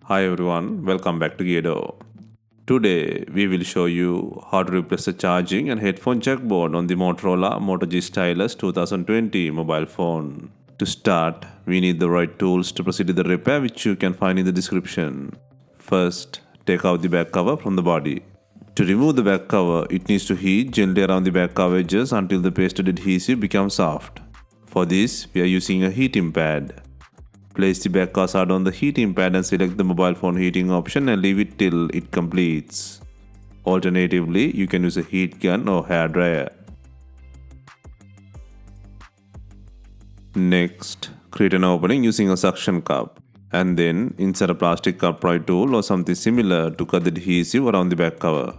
Hi everyone, welcome back to DYOR. Today we will show you how to replace the charging and headphone jack board on the Motorola Moto G Stylus 2020 mobile phone. To start, we need the right tools to proceed with the repair, which you can find in the description. First, take out the back cover from the body. To remove the back cover, it needs to heat gently around the back cover edges until the pasted adhesive becomes soft. For this, we are using a heating pad. Place the back card on the heating pad and select the mobile phone heating option and leave it till it completes. Alternatively, you can use a heat gun or hair dryer. Next, create an opening using a suction cup and then insert a plastic cup pry tool or something similar to cut the adhesive around the back cover.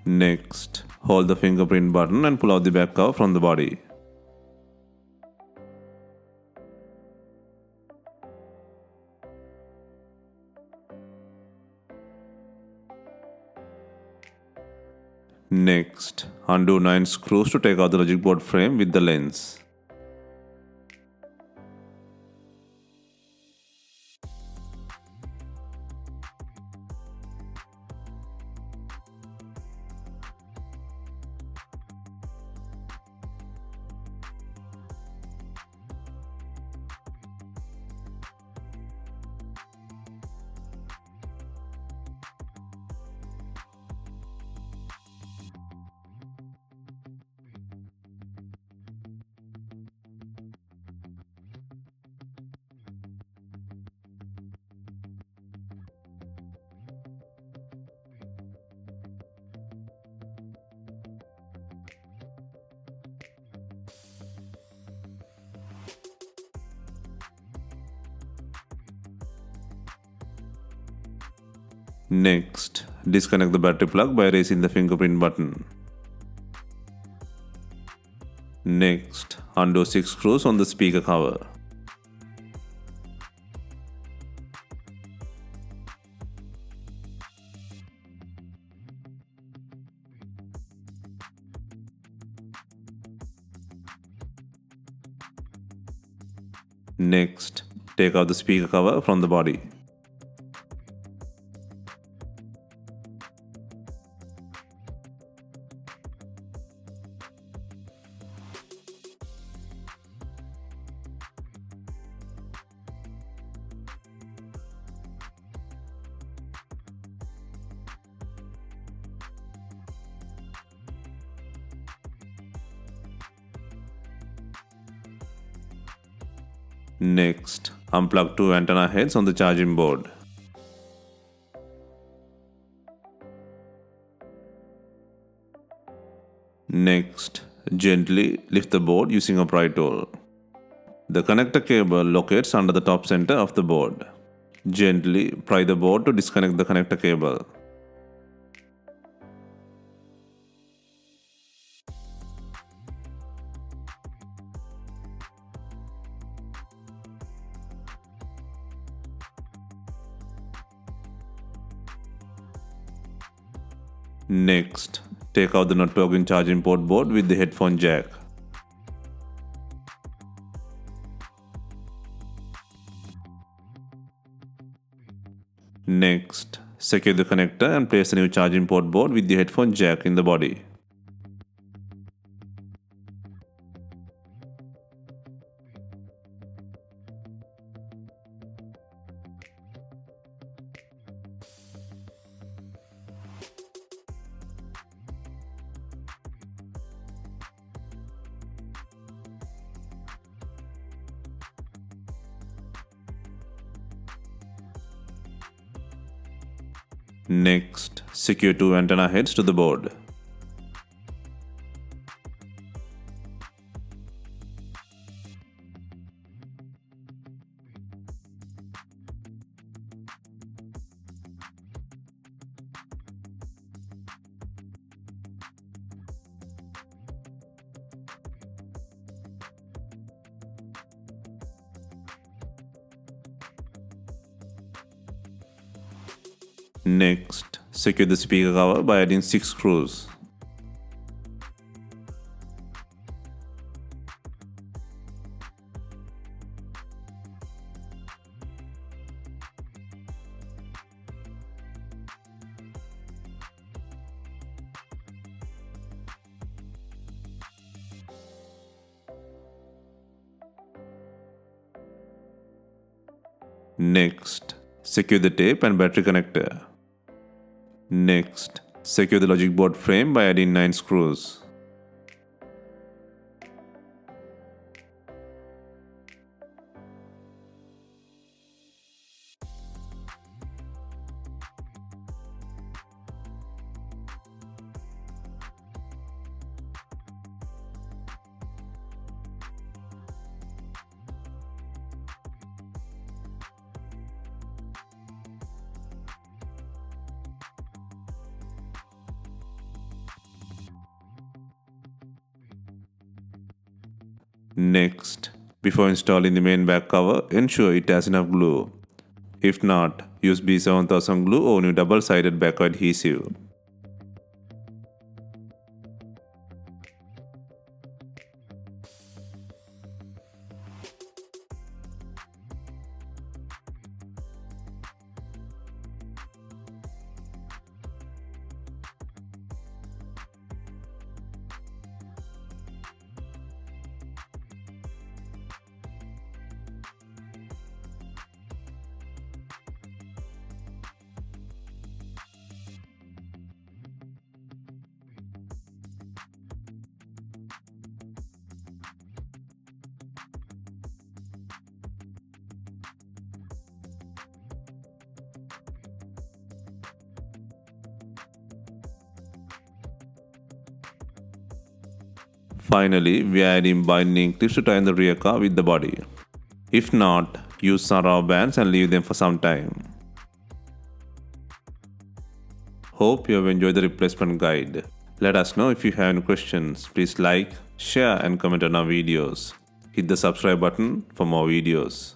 Next, hold the fingerprint button and pull out the back cover from the body. Next, undo 9 screws to take out the logic board frame with the lens. Next, disconnect the battery plug by raising the fingerprint button. Next, undo 6 screws on the speaker cover. Next, take out the speaker cover from the body. Next, unplug 2 antenna heads on the charging board. Next, gently lift the board using a pry tool. The connector cable locates under the top center of the board. Gently pry the board to disconnect the connector cable. Next, take out the not plug-in charging port board with the headphone jack. Next, secure the connector and place the new charging port board with the headphone jack in the body. Next, secure 2 antenna heads to the board. Next, secure the speaker cover by adding 6 screws. Next, secure the tape and battery connector. Next, secure the logic board frame by adding 9 screws. Next, before installing the main back cover, ensure it has enough glue. If not, use B7000 glue or new double-sided back adhesive. Finally, we are adding binding clips to tie the rear car with the body. If not, use some rubber bands and leave them for some time. Hope you have enjoyed the replacement guide. Let us know if you have any questions. Please like, share and comment on our videos. Hit the subscribe button for more videos.